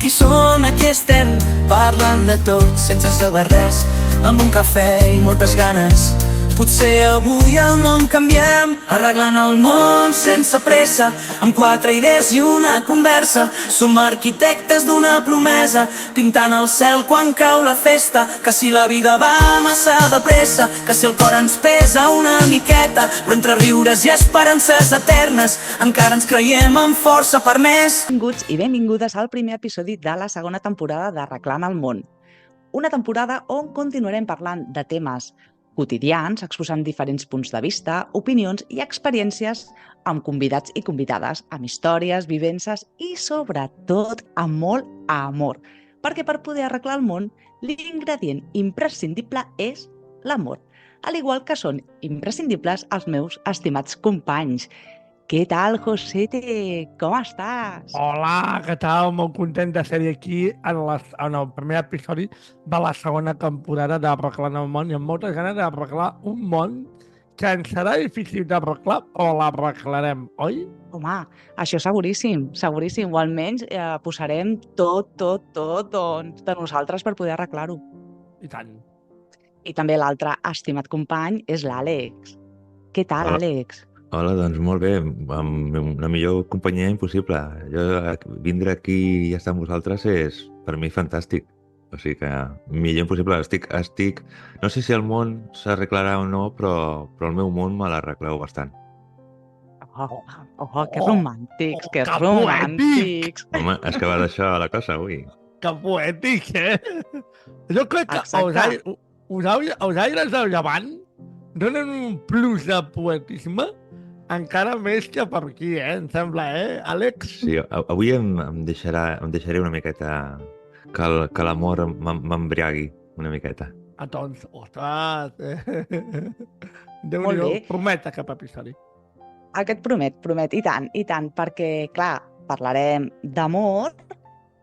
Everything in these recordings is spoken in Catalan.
Qui som, aquí estem, parlant de tot, sense saber res, amb un cafè i moltes ganes. Potser avui el món canviem, arreglant el món sense pressa, amb 4 idees i una conversa. Som arquitectes d'una promesa, pintant el cel quan cau la festa. Que si la vida va massa de pressa, que si el cor ens pesa una miqueta, però entre riures i esperances eternes encara ens creiem amb força per més. Benvinguts i benvingudes al primer episodi de la segona temporada d'Arreglant el món. Una temporada on continuarem parlant de temes quotidians, exposant diferents punts de vista, opinions i experiències amb convidats i convidades, amb històries, vivències i, sobretot, amb molt amor. Perquè per poder arreglar el món, l'ingredient imprescindible és l'amor, al igual que són imprescindibles els meus estimats companys. Què tal, Josete? Com estàs? Hola, què tal? Molt content de ser aquí en el primer episodi de la segona temporada d'Arreglant el món i amb moltes ganes d'arreglar un món que ens serà difícil d'arreglar, però l'arreglarem, oi? Home, això seguríssim, seguríssim. O almenys posarem tot doncs, de nosaltres per poder arreglar-ho. I tant. I també l'altre estimat company és l'Àlex. Què tal, Hola. Àlex? Hola, doncs molt bé, amb una millor companyia impossible. Vindre aquí i estar amb vosaltres és per mi fantàstic. O sigui que millor impossible. Estic... No sé si el món s'arreglarà o no, però el meu món me l'arregleu bastant. Que romàntics, que que romàntics. Home, és que va d'això la cosa avui. Que poètic, eh? Jo crec que Exacte. els aires del llevant donen un plus de poetisme encara més que per aquí, em sembla, Àlex? Sí, avui em deixaré una miqueta que l'amor m'embriagui una miqueta. Doncs, ostres, Molt Déu-n'hi-do, bé. promet aquest episodi. Aquest promet, i tant, perquè, clar, parlarem d'amor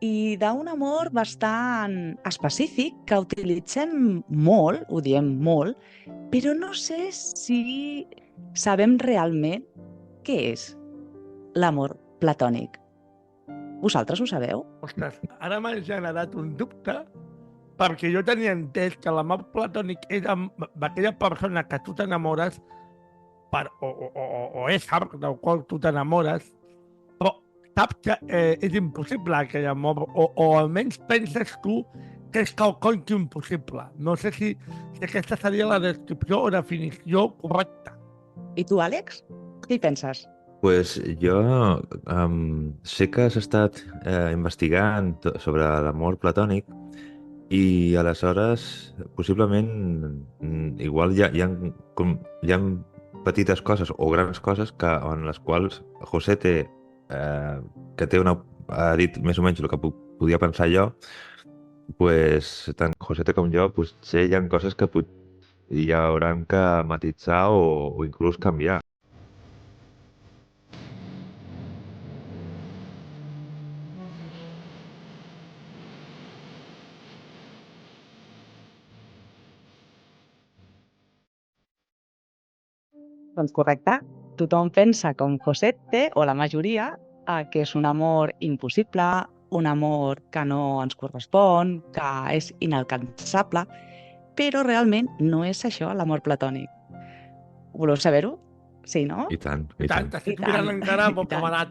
i d'un amor bastant específic que utilitzem molt, ho diem molt, però no sé si sabem realment què és l'amor platònic. Vosaltres ho sabeu? Ostres, ara m'ha generat un dubte perquè jo tenia entès que l'amor platònic és d'aquella persona que tu t'enamores o és art del qual tu t'enamores, però saps que és impossible aquell amor, o almenys penses tu que és quelcom que impossible. No sé si aquesta seria la descripció o definició correcta. I tu, Àlex? Què hi penses? Pues jo sé que has estat investigant sobre l'amor platònic i aleshores possiblement igual hi ha petites coses o grans coses en les quals José ha dit més o menys el que podia pensar jo, pues, tant José com jo potser hi ha coses que hi hauran que matitzar o inclús canviar. Doncs correcte. Tothom pensa com Josete, o la majoria, que és un amor impossible, un amor que no ens correspon, que és inalcançable, però realment no és això l'amor platònic. Voleu saber-ho? Sí, no? I tant, I tant, I estic tant, mirant encara i molt tant. camerat.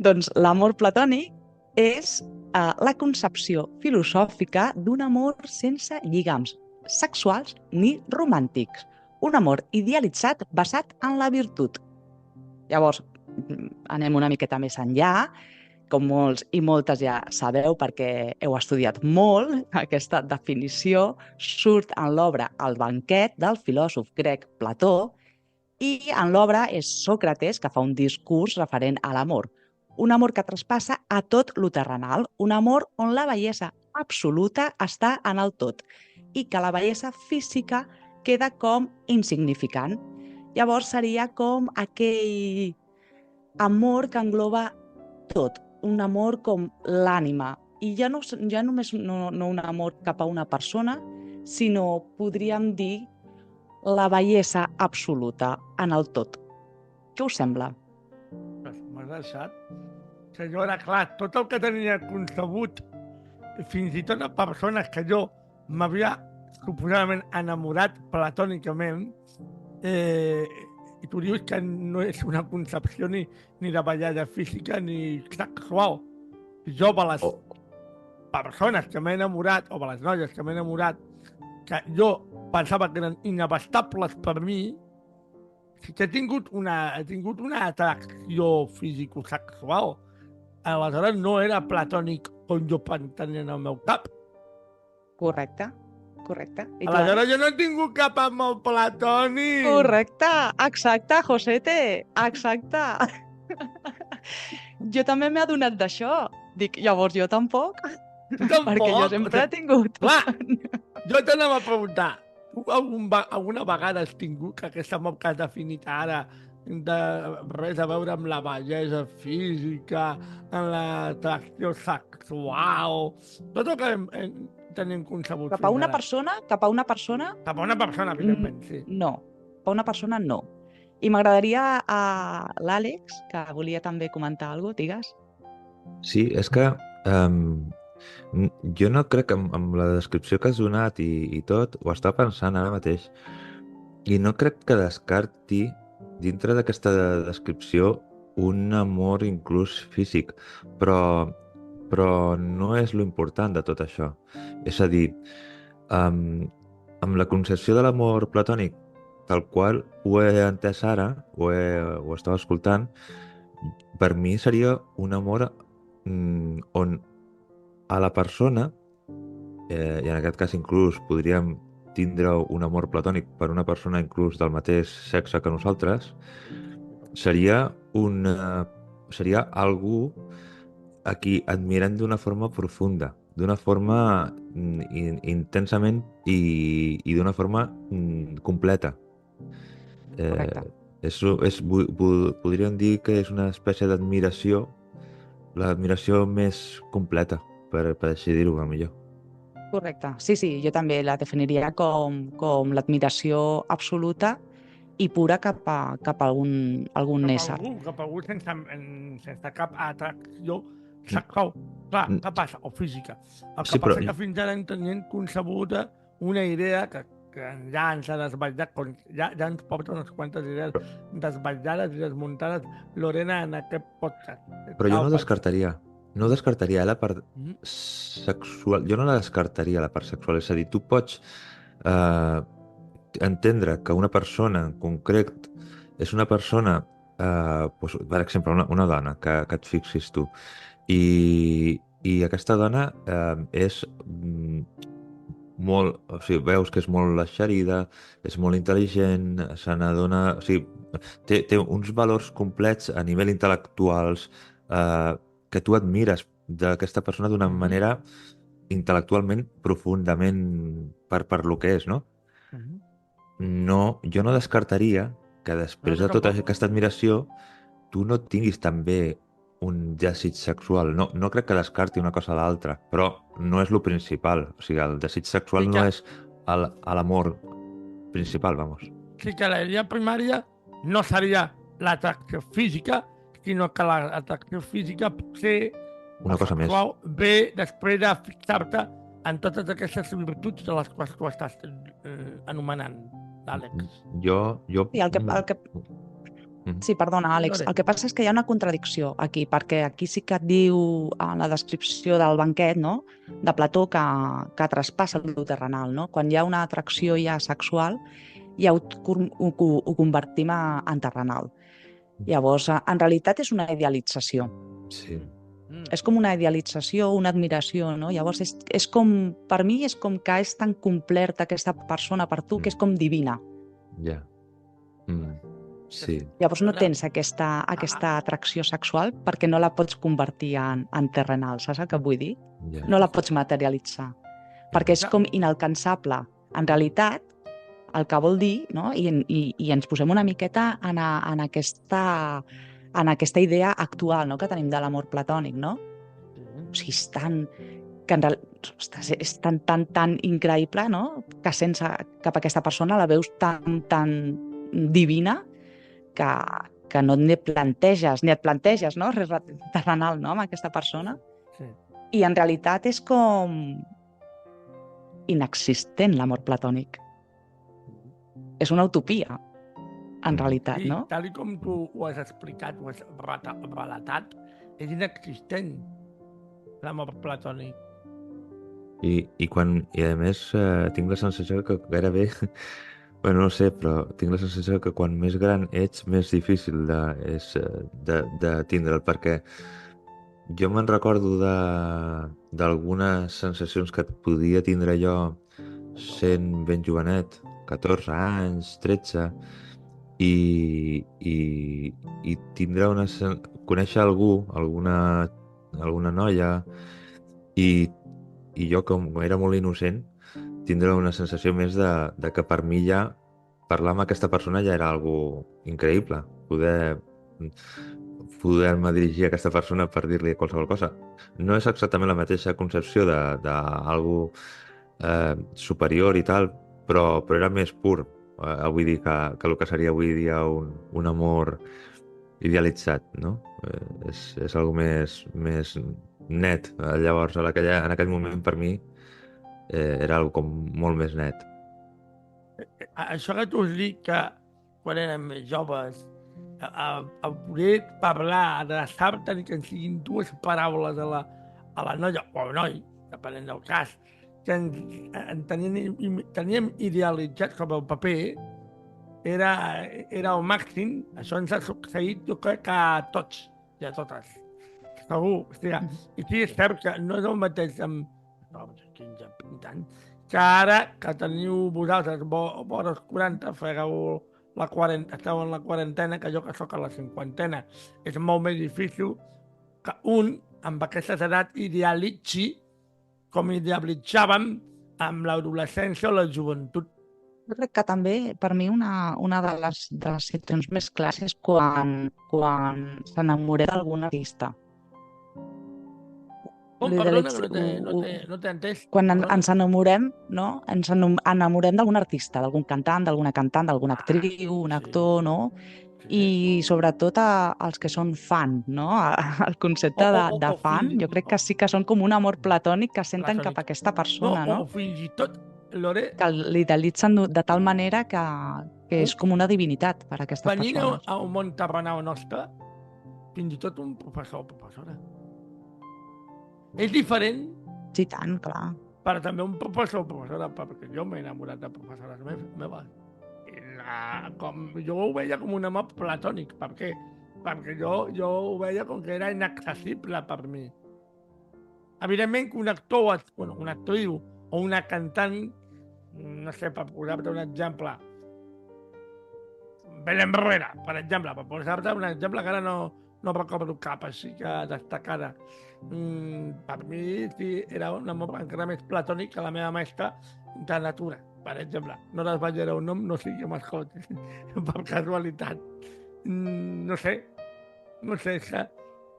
Doncs l'amor platònic és la concepció filosòfica d'un amor sense lligams sexuals ni romàntics. Un amor idealitzat basat en la virtut. Llavors, anem una miqueta més enllà, com molts i moltes ja sabeu perquè heu estudiat molt, aquesta definició surt en l'obra El banquet del filòsof grec Plató i en l'obra és Sòcrates que fa un discurs referent a l'amor. Un amor que traspassa a tot lo terrenal, un amor on la bellesa absoluta està en el tot i que la bellesa física queda com insignificant. Llavors seria com aquell amor que engloba tot, un amor com l'ànima. I ja només no un amor cap a una persona, sinó, podríem dir, la bellesa absoluta en el tot. Què us sembla? M'has deixat que jo era clar, tot el que tenia concebut, fins i tot de persones que jo m'havia suposadament enamorat platònicament, i tu dius que no és una concepció ni de bellesa física ni sexual. Jo, per les persones que m'he enamorat, o per les noies que m'he enamorat, que jo pensava que eren inabastables per mi, sí que he tingut una atracció físico-sexual. Aleshores no era platònic com jo tenia en el meu cap. Correcte. I tu, Aleshores jo no he tingut cap amor platònic. correcte, exacte, Josete, exacte. Jo també m'he adonat d'això. Dic, llavors jo tampoc, Tu tampoc. perquè jo sempre he tingut. Clar, jo t'anava a preguntar, tu alguna vegada has tingut aquest amor que has definit ara de res a veure amb la bellesa física, amb l'atracció sexual, tot el que tenim concebut. Cap a una persona, Cap a una persona, evidentment, sí. no. Cap a una persona, no. I m'agradaria a l'Àlex, que volia també comentar alguna cosa, digues. Sí, és que jo no crec que amb la descripció que has donat i tot, ho està pensant ara mateix, i no crec que descarti dintre d'aquesta descripció un amor inclús físic, però no és lo important de tot això. És a dir, amb la concepció de l'amor platònic, tal qual ho he entès ara, ho estava escoltant, per mi seria un amor on a la persona, i en aquest cas inclús podríem tindre un amor platònic per una persona inclús del mateix sexe que nosaltres, seria algú a qui admirem d'una forma profunda, d'una forma intensament i d'una forma completa. Correcte. Podríem dir que és una espècie d'admiració, l'admiració més completa, per així dir-ho, millor. Correcte. Sí, jo també la definiria com l'admiració absoluta i pura cap a algun ésser. Cap a algú sense cap atracció sexual. Clar, què passa? O física. El que passa que fins ara tenien concebuda una idea que ja ens ha desvetllat, ja ens porta unes quantes idees desvetllades i desmuntades, Lorena, en aquest podcast. Però jo no descartaria la part sexual. Jo no la descartaria, la part sexual. És a dir, tu pots entendre que una persona en concret és una persona, per exemple, una dona, que et fixis tu, i aquesta dona és molt, o sigui, veus que és molt eixerida, és molt intel·ligent, se n'adona, o sigui, té uns valors complets a nivell intel·lectuals que tu admires d'aquesta persona d'una manera intel·lectualment profundament per lo que és, no? No, jo no descartaria que després de tota aquesta admiració tu no tinguis també un desig sexual. No crec que descarti una cosa a l'altra, però no és lo principal. O sigui, el desig sexual no és l'amor principal, vamos. Sí que la idea primària no seria l'atracció física, sinó que l'atracció física potser una cosa més ve després de fixar-te en totes aquestes virtuts de les quals tu estàs anomenant, Àlex. Sí, perdona, Àlex. El que passa és que hi ha una contradicció aquí, perquè aquí sí que et diu en la descripció del banquet, no?, de Plató, que traspassa lo terrenal, no? Quan hi ha una atracció ja sexual, ja ho convertim en terrenal. Llavors, en realitat és una idealització. Sí. És com una idealització, una admiració, no? Llavors, és com, per mi, és com que és tan completa aquesta persona per tu, que és com divina. Ja. Sí. Llavors no tens aquesta atracció sexual perquè no la pots convertir en terrenal, saps el que vull dir? Ja. No la pots materialitzar, perquè és com inalcançable. En realitat, el que vol dir, no? I ens posem una miqueta en aquesta idea actual, no?, que tenim de l'amor platònic, no? O sigui, és tan increïble, no?, que sense cap a aquesta persona la veus tan divina que que no et planteges, no? Res terrenal, no?, amb aquesta persona. Sí. I en realitat és com inexistent l'amor platònic. És una utopia, en realitat, Sí, no? tal com tu ho has explicat, ho has relatat, és inexistent l'amor platònic. I a més tinc la sensació que gairebé, bueno, no sé, però tinc la sensació que quan més gran ets, més difícil és de tindre'l, perquè jo me'n recordo d'algunes sensacions que podia tindre jo sent ben jovenet, 14 anys, 13, i tindre conèixer algú, alguna noia, i jo, com era molt innocent, tindre una sensació més de que per mi ja parlar amb aquesta persona ja era algo increïble. Poder-me dirigir a aquesta persona per dir-li qualsevol cosa. No és exactament la mateixa concepció d'algo superior i tal, però era més pur. Vull dir que el que seria avui dia un amor idealitzat, no? És algo més net. Llavors, en aquell moment, per mi, era algo com molt més net. Això que tu has dit que quan érem més joves, a poder parlar, adreçar-te ni que en siguin dues paraules a la noia o al noi, depenent del cas, que teníem idealitzat sobre el paper, era el màxim. Això ens ha succeït, jo crec que a tots i a totes. Segur. Hòstia. I sí, és cert que no és el mateix amb 15, 20 anys, que ara que teniu vosaltres vora els 40, esteu en la quarantena, que jo que sóc a la cinquantena. És molt més difícil que un, amb aquesta edat, idealitzi com idealitzàvem amb l'adolescència o la joventut. Jo crec que també, per mi, una de les situacions més clares és quan s'enamoré d'algun artista. Perdona, que no t'he entès. Quan ens enamorem, no? Ens enamorem d'algun artista, d'algun cantant, d'alguna actriu, un actor, no? I sobretot els que són fan, no? El concepte de fan, jo crec que sí que són com un amor platònic que senten cap a aquesta persona, no? O fins i tot, Lore, Que l'idealitzen de tal manera que és com una divinitat per a aquestes venint persones. a un món terrenal nostre, fins i tot un professor o professora. És diferent, Sí, tant, clar. però també un professor o professora, perquè jo m'he enamorat de professores meves. Com jo ho veia com un amor platònic. Per què? Perquè jo ho veia com que era inaccessible per mi. Evidentment que un actor, una actriu o una cantant, no sé, per posar-te un exemple, Belén Rueda, per exemple, per posar-te un exemple que ara no recordo cap, així que destacada. Per mi sí, era un amor encara més platònic que la meva mestra de natura, per exemple. No les vaig dir un nom, no sigui mascot, per casualitat. No sé, és que...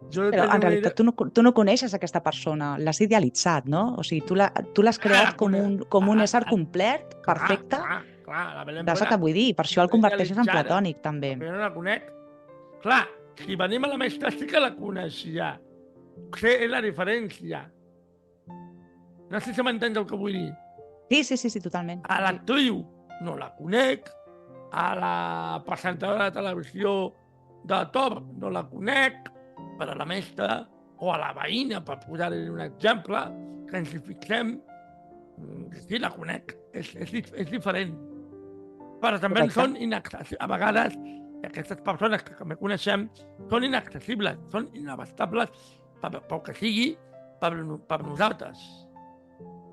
Però en realitat tu no coneixes aquesta persona, l'has idealitzat, no? O sigui, tu l'has creat com un ésser complet, perfecte. Clar, la Belén Saps el que vull dir? Per això el converteixes en platònic, també. Però jo no la conec. Clar, si venim a la mestra sí que la coneixia. Sé la diferència. No sé si m'entens el que vull dir. Sí, totalment. A l'actriu no la conec, a la presentadora de televisió de Tor no la conec, però a la mestra o a la veïna, per posar-li un exemple, que ens hi fixem, sí la conec, és diferent. Però també són inaccessibles. A vegades aquestes persones que també coneixem són inaccessibles, són inabastables pel que sigui per nosaltres.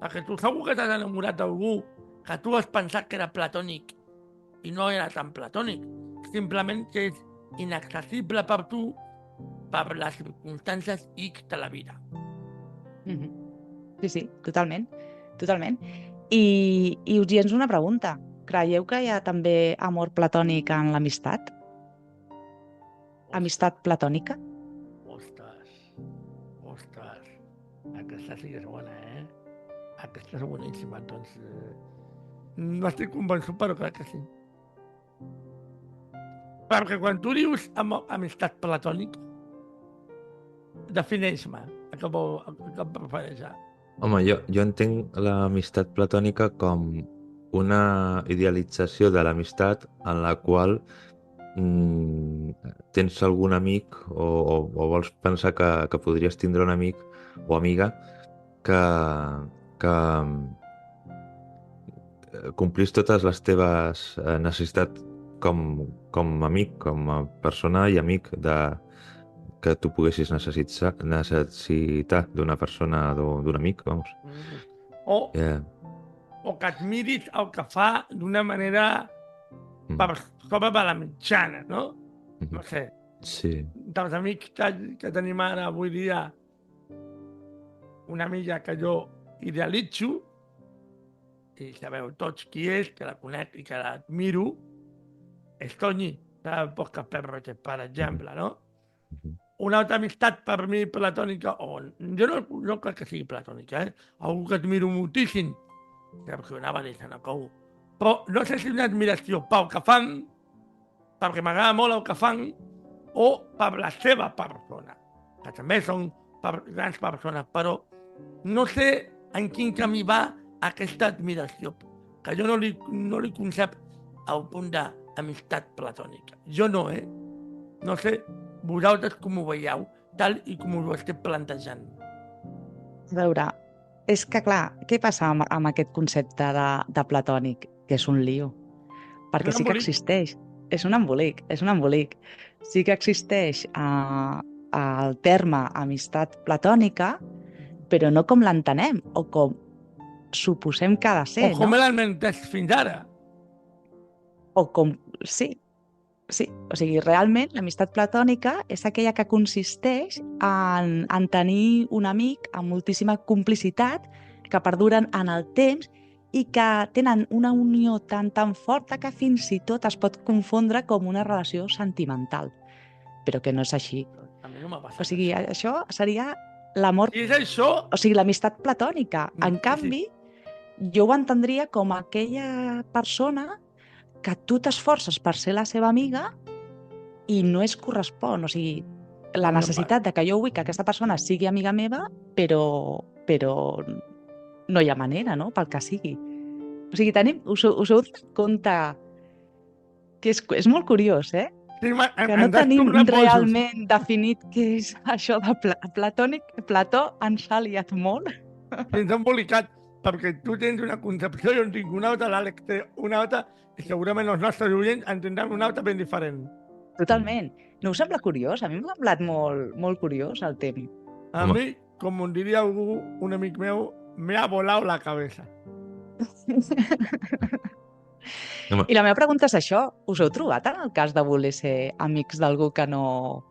Perquè tu segur que t'has enamorat d'algú que tu has pensat que era platònic i no era tan platònic. Simplement que és inaccessible per tu per les circumstàncies X de la vida. Sí, totalment. I us llenço una pregunta. Creieu que hi ha també amor platònic en l'amistat? Amistat platònica? Ostres, aquesta sí que és bona, eh? Aquesta és boníssima, doncs... No estic convençut, però crec que sí. Perquè quan tu dius amistat platònica, defineix-me a què em refereix. Home, jo entenc l'amistat platònica com una idealització de l'amistat en la qual tens algun amic o vols pensar que podries tindre un amic o amiga que complís totes les teves necessitats com a amic, com a persona i amic que tu poguessis necessitar d'una persona, d'un amic, vamos. O, Yeah. o que admiris el que fa d'una manera per sobre de la mitjana, no? No sé, Sí. dels amics que tenim ara avui dia, una amiga que jo idealitzo, i sabeu tots qui és, que la conec i que l'admiro, és Toñi, de Podcast Perroche, per exemple, no? Una altra amistat per mi platònica, o jo no crec que sigui platònica, algú que admiro moltíssim, que anava de Sant Acou, però no sé si una admiració pel que fan, perquè m'agrada molt el que fan, o per la seva persona, que també són grans persones, però no sé en quin camí va aquesta admiració, que jo no li concep al punt d'amistat platònica. Jo no, No sé, vosaltres com ho veieu, tal i com us ho estic plantejant. A veure, és que clar, què passa amb aquest concepte de platònic? Que és un lío. Perquè sí que existeix. És un embolic, és un embolic. Sí que existeix el terme amistat platònica, però no com l'entenem, o com suposem que ha de ser, O com no? l'han entès fins ara. O com... Sí, o sigui, realment l'amistat platònica és aquella que consisteix en tenir un amic amb moltíssima complicitat, que perduren en el temps i que tenen una unió tan forta que fins i tot es pot confondre com una relació sentimental, però que no és així. A mi no m'ha passat O sigui, això seria l'amor... Si és això... O sigui, l'amistat platònica. En canvi, jo ho entendria com aquella persona que tu t'esforces per ser la seva amiga i no es correspon. O sigui, la necessitat de que jo vull que aquesta persona sigui amiga meva, però no hi ha manera, no?, pel que sigui. O sigui, us heu donat compte que és molt curiós, Sí, que no tenim realment definit què és això de platònic. Plató ens ha liat molt. Sí, ens ha embolicat, perquè tu tens una concepció, jo en tinc una altra, l'Àlex té una altra, i segurament els nostres oients entendran una altra ben diferent. Totalment. No us sembla curiós? A mi m'ha semblat molt curiós el tema. A mi, com em diria algú, un amic meu, me ha volat la cabeza. I la meva pregunta és això. Us heu trobat en el cas de voler ser amics d'algú que no ho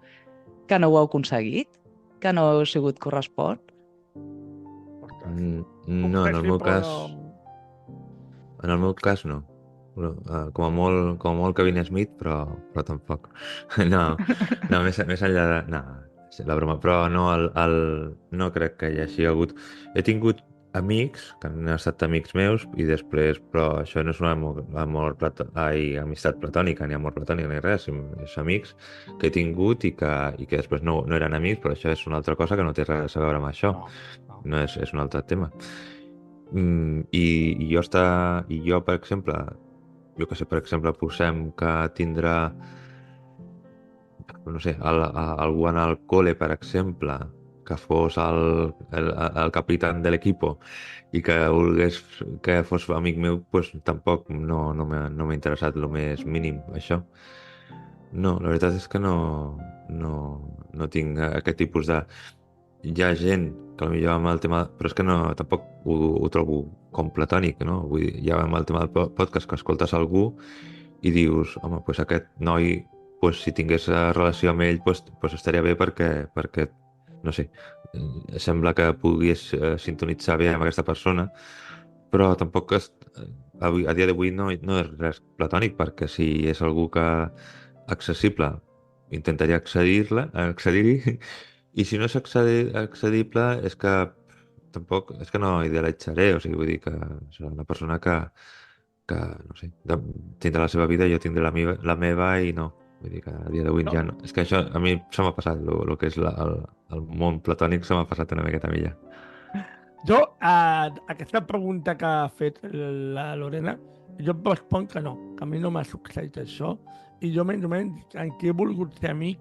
heu aconseguit? Que no heu sigut correspon? No, en el meu cas... En el meu cas, no. Com a molt Kevin Smith, però tampoc. No, més enllà de... No, la broma, però no, no crec que hi hagi hagut... He tingut amics, que han estat amics meus, i després, però això no és una amistat platònica, ni amor platònic, ni res, és amics que he tingut i que després no eren amics, però això és una altra cosa que no té res a veure amb això. No és un altre tema. I jo, per exemple, posem que tindrà, no sé, algú en el col·le, per exemple, que fos el capità de l'equip i que volgués que fos amic meu, pues tampoc no m'ha interessat el més mínim, això. No, la veritat és que no tinc aquest tipus de... Hi ha gent que potser amb el tema... Però és que tampoc ho trobo com platònic, no? Vull dir, ja amb el tema del podcast, que escoltes algú i dius, home, doncs aquest noi, si tingués relació amb ell, estaria bé perquè, no sé, sembla que puguis sintonitzar bé amb aquesta persona, però tampoc a dia d'avui no és res platònic, perquè si és algú que accessible, intentaria accedir-hi, i si no és accedible és que tampoc, és que no idealitzaré, o sigui, vull dir que és una persona que no sé, tindrà la seva vida, jo tindré la meva i no Vull dir que a dia d'avui ja no. És que això a mi se m'ha passat, el que és el món platònic se m'ha passat una miqueta a mi ja. Jo, aquesta pregunta que ha fet la Lorena, jo em responc que no, que a mi no m'ha succeït això, i jo més o menys, en qui he volgut ser amic,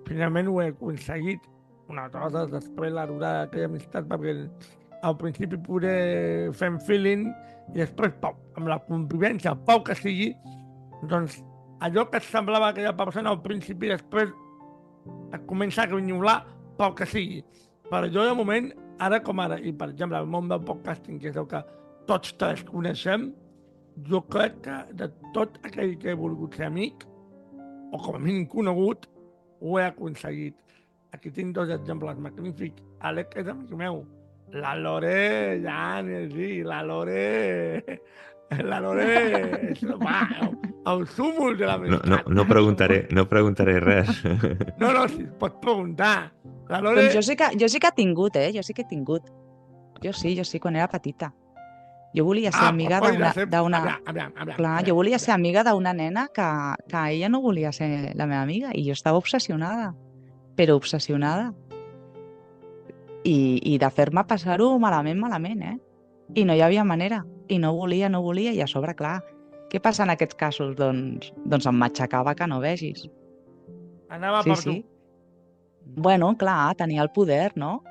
finalment ho he aconseguit. Una altra cosa, després la durada d'aquella amistat, perquè al principi poder fem feeling, i després, pau, amb la convivència, pau que sigui, doncs allò que et semblava aquella persona al principi, després et comença a grinyolar, pau que sigui. Però jo, de moment, ara com ara, i per exemple, el món del podcasting, que és el que tots tres coneixem, jo crec que de tot aquell que he volgut ser amic, o com a mínim conegut, ho he aconseguit. Aquí tinc dos exemples magnífics. Àlex és amic meu. La Lore, ja ni a dir, la Lore és el súmul de l'amistat. No preguntaré res. No, si pots preguntar. La Lore... Doncs jo sí que he tingut, Jo sí que he tingut. Jo sí, quan era petita. Jo volia ser amiga d'una... Clar, jo volia ser amiga d'una nena que ella no volia ser la meva amiga i jo estava obsessionada, però obsessionada. I de fer-me passar-ho malament, I no hi havia manera. I no volia, i a sobre, clar, què passa en aquests casos? Doncs em matxacava que no vegis. Anava per tu. Bueno, clar, tenia el poder, no?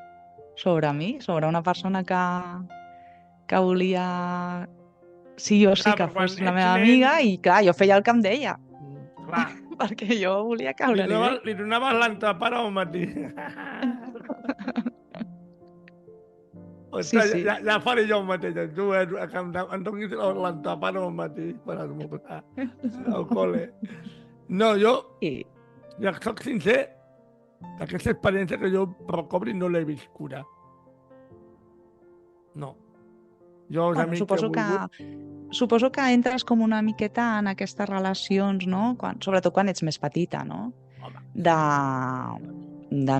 Sobre mi, sobre una persona que volia sí o sí que fos la meva amiga i, clar, jo feia el que em deia. Clar. Perquè jo volia caure bé. Li donaves l'entrepana al matí. Ostres, Sí. ja faré jo el mateix. Tu em donis l'entrepana al matí per esmorzar al col·le. No, jo soc sincer, aquesta experiència que jo recobri no l'he viscuda. No. Jo els amics Suposo que entres com una miqueta en aquestes relacions, no? Sobretot quan ets més petita, no? De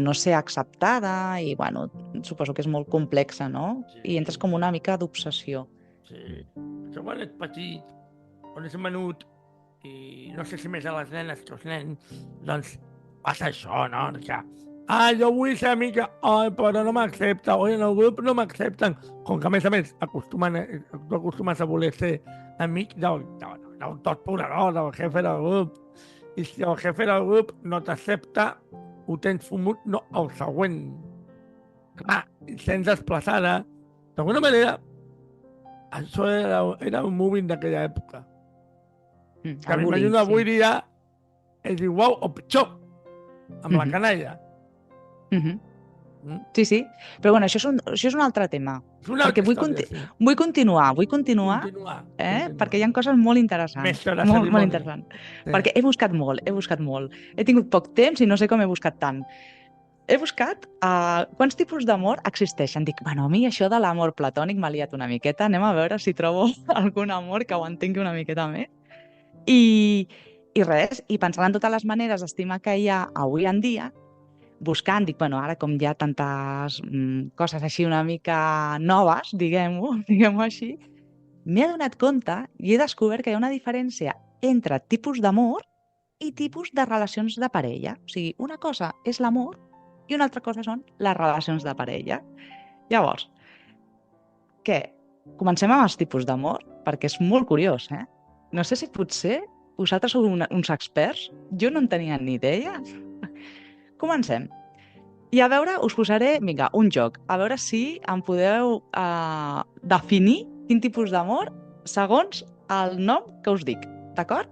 no ser acceptada i, bueno, suposo que és molt complexa, no? I entres com una mica d'obsessió. Sí. Això quan ets petit, quan ets menut, i no sé si més a les nenes que als nens, doncs passa això, no? Que, jo vull ser amiga, però no m'accepta, en el grup no m'accepten. Com que, a més, tu acostumes a voler ser amic del tot poderós, del jefe del grup. I si el jefe del grup no t'accepta, ho tens fumut, no, el següent. Clar, i sents desplaçada. D'alguna manera, això era un moving d'aquella època. Que m'imagino avui dia és igual o pitjor, amb la canalla. Sí. Però bueno, això és un altre tema. Perquè vull continuar, perquè hi ha coses molt interessants. Molt interessants. Perquè he buscat molt. He tingut poc temps i no sé com he buscat tant. He buscat quants tipus d'amor existeixen. Dic, bueno, a mi això de l'amor platònic m'ha liat una miqueta. Anem a veure si trobo algun amor que ho entengui una miqueta més. I res, i pensant en totes les maneres d'estimar que hi ha avui en dia, buscant, dic, bueno, ara com hi ha tantes coses així una mica noves, diguem-ho així, m'he adonat compte i he descobert que hi ha una diferència entre tipus d'amor i tipus de relacions de parella. O sigui, una cosa és l'amor i una altra cosa són les relacions de parella. Llavors, què? Comencem amb els tipus d'amor, perquè és molt curiós, No sé si potser vosaltres sou uns experts, jo no en tenia ni idea. Comencem. I a veure, us posaré, vinga, un joc. A veure si em podeu definir quin tipus d'amor segons el nom que us dic. D'acord?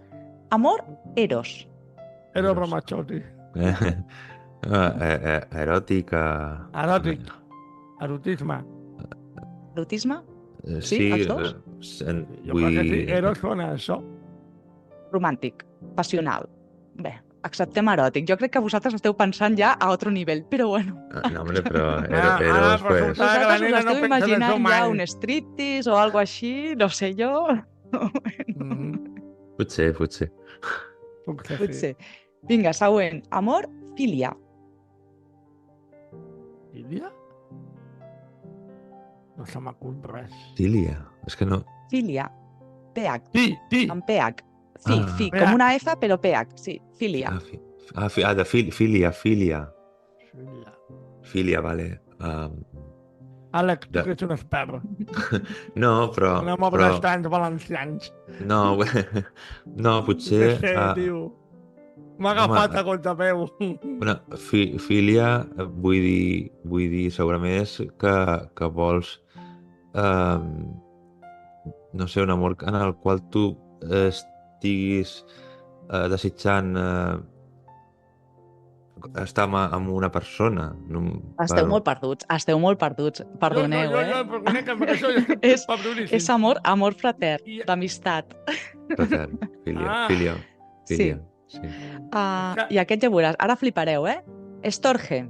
Amor eros. Eros Ramazzotti. Eròtic. Eròtic. Erotisme. Erotisme? Sí, els dos? Jo crec que sí, eros sona això. Romàntic, passional. Bé, acceptem eròtic. Jo crec que vosaltres esteu pensant ja a altre nivell, però bueno. No, hombre, però eros, pues... Vosaltres us esteu imaginant ja un striptease o algo així, no sé jo. Potser. Potser. Vinga, següent. Amor, filia. Filia? No se m'acut res. Filia? És que no... Filia. PH. Ti. Amb PH. fi, com una F, però PH, sí, filia. Filia. Filia. Filia, vale. Àlex, tu Ja. que ets un expert. No, però... Un amor d'estranys valencians. No, no, Jo què potser... sé, tio. M'ha home, agafat a contrapeu. una filia, vull dir, segurament és que vols, no sé, un amor en el qual tu estiguis desitjant estar amb una persona. Esteu molt perduts. Perdoneu, Perdoneu, que això ja És- va bruníssim. És amor fratern, d'amistat. Fratern, filia, Ah. filia. Sí. Sí. I aquest ja veuràs. Ara flipareu, Estorge.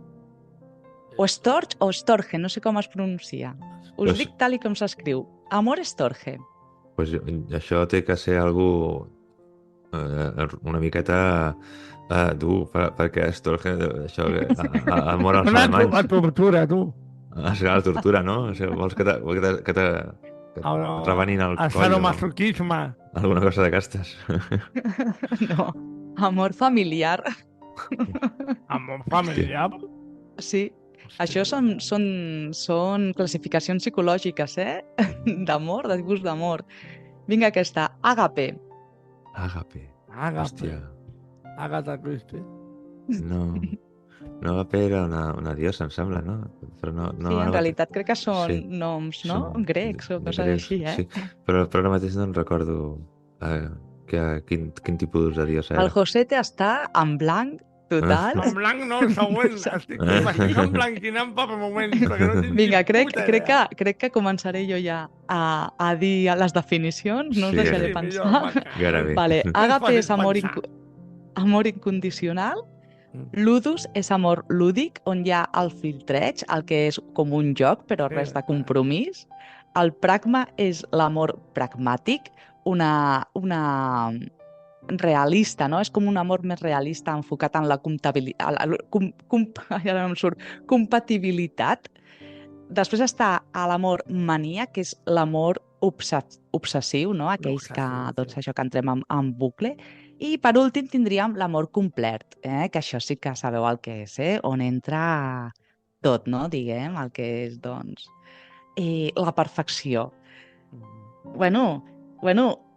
O Storge o Storge, no sé com es pronuncia. Us Pues- dic tal i com s'escriu. Amor Estorge. Pues això té que ser algú una miqueta dur, perquè això, amor als Una alemanys, tortura, tu. serà la tortura, no? O sigui, vols que et rebenin el El coll o sadomasoquisme. alguna cosa d'aquestes. No. Amor familiar. Amor familiar. Sí. Això són classificacions psicològiques, d'amor, de tipus d'amor. Vinga, aquesta. Agape. Agape. Agape. Hòstia. Agatha Christie. No. No, Agape era una diosa, em sembla, no? Però no, Sí, en realitat crec que són Sí. noms, no? Són Grecs o de coses grecs, així, Sí. Però ara mateix no en recordo quin tipus de diosa era. El Josete està en blanc total. En blanc no, el següent. M'estic emblanquinant per moments, perquè no tinc Vinga, ni puta idea. crec que començaré jo ja a dir les definicions, no us Sí, deixaré sí, pensar. Gairebé. Vale, Agape és fàcil amor incondicional. Ludus és amor lúdic, on hi ha el filtreig, el que és com un joc, però Sí, res de compromís. El pragma és l'amor pragmàtic, una realista, no? És com un amor més realista, enfocat en la compatibilitat. Després està l'amor mania, que és l'amor obsessiu, no? Aquells que, L'obsessiu, doncs sí. això que entrem en bucle. I per últim tindríem l'amor complet, que això sí que sabeu el que és, on entra tot, no? Diguem, el que és, doncs, la perfecció. Bueno,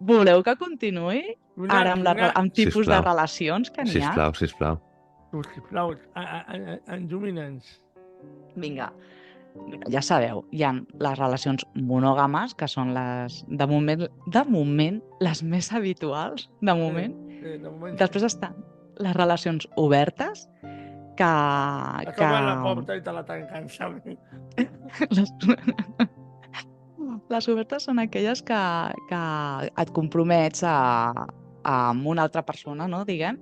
voleu que continuï ara amb tipus de Sisplau. relacions que n'hi ha? Sisplau. Sisplau, enjumina'ns. Vinga, ja sabeu, hi ha les relacions monògames, que són les, de moment, les més habituals, de moment. De moment. Després estan les relacions obertes, que... Acaba la porta i te la tanquen, saps? Les obertes són aquelles que et compromets amb una altra persona, no, diguem.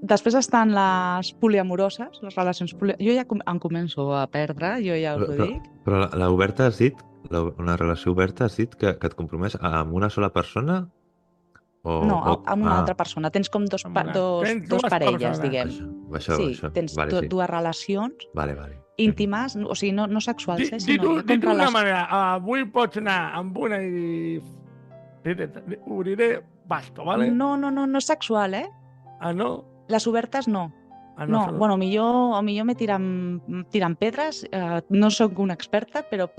Després estan les poliamoroses, les relacions Jo ja em començo a perdre, jo ja us ho dic. Però la oberta has dit, una relació oberta has dit que et compromets amb una sola persona? No, amb una altra persona. Tens com dos dues parelles, persones. diguem. Això. Sí, tens Vale, sí. dues relacions Vale. íntimes, o sigui, no sexuals, sinó Dit d'una manera, avui pots anar amb una i... Ho diré basto, vale? No sexual, Ah, no? Les obertes no. Ah, No, són- bueno, millor me tiren pedres, no sóc una experta, però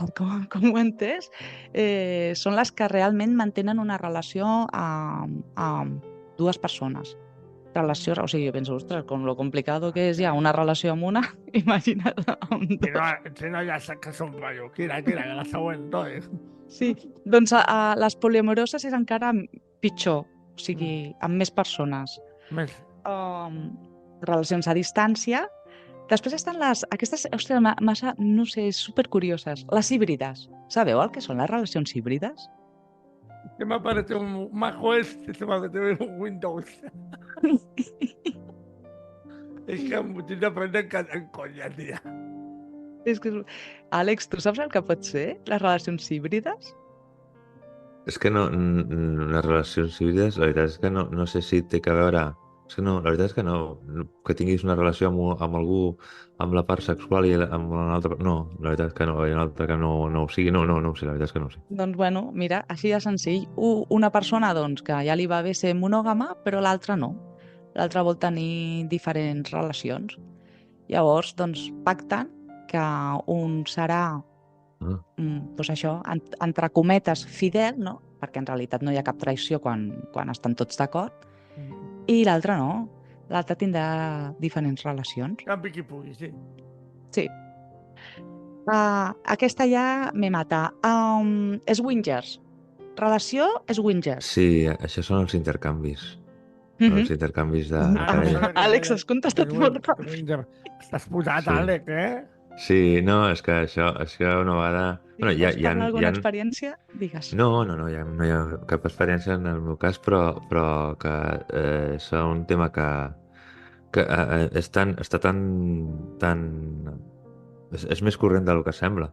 com ho he entès, són les que realment mantenen una relació amb dues persones. Relació, o sigui, jo penso, ostres, com lo complicado que és ja una relació amb una, imagina't amb dues. Si no ja sé que són paio. Quina, que la següent, no? Sí, doncs les poliamoroses és encara pitjor, o sigui, amb més persones. Més. Relacions a distància. Després estan aquestes, ostres, massa, no sé, supercurioses, les híbrides. Sabeu el que són les relacions híbrides? Que me parece un macOS, se me parece un Windows. Es que m'ho d'aprendre en conya, tia. És que, Àlex, tu saps el que pot ser, les relacions híbrides? És que no, les relacions híbrides, la veritat és que no sé si té que veure És que no, la veritat és que no. Que tinguis una relació amb algú, amb la part sexual i amb una altra... No, la veritat és que no. I una altra que no ho sigui. No ho sé, la veritat és que no ho sé. Doncs bueno, mira, així de senzill. Una persona doncs, que ja li va bé ser monògama, però l'altra no. L'altra vol tenir diferents relacions. Llavors, doncs, pacten que un serà, Ah, doncs això, entre cometes, fidel, no? Perquè en realitat no hi ha cap traïció quan estan tots d'acord, i l'altre no. L'altre tindrà diferents relacions. Campi qui pugui, sí. Sí. Aquesta ja me mata. Swingers. Relació swingers. sí, això són els intercanvis. Mhm. Els intercanvis de Ah, parella. Àlex, has contestat molt ràpid. Estàs posat, Sí. Àlex, eh? Sí, no, és que això una vegada... Si Bueno, vols parlar d'alguna experiència, digues. No, no hi ha cap experiència en el meu cas, però que és un tema que és més corrent del que sembla,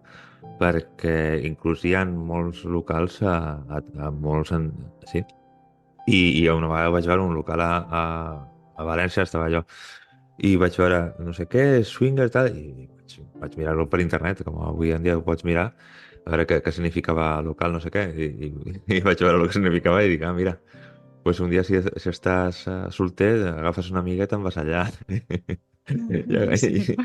perquè inclús hi ha molts locals a molts... Sí. I una vegada vaig veure un local a València, estava allò, i vaig veure no sé què, swinger, tal, i vaig mirar-ho per internet, com avui en dia ho pots mirar, a veure què significava local, no sé què, i vaig veure el que significava i dic, mira, pues un dia si estàs solter, agafes una amiga i te'n vas allà. Sí.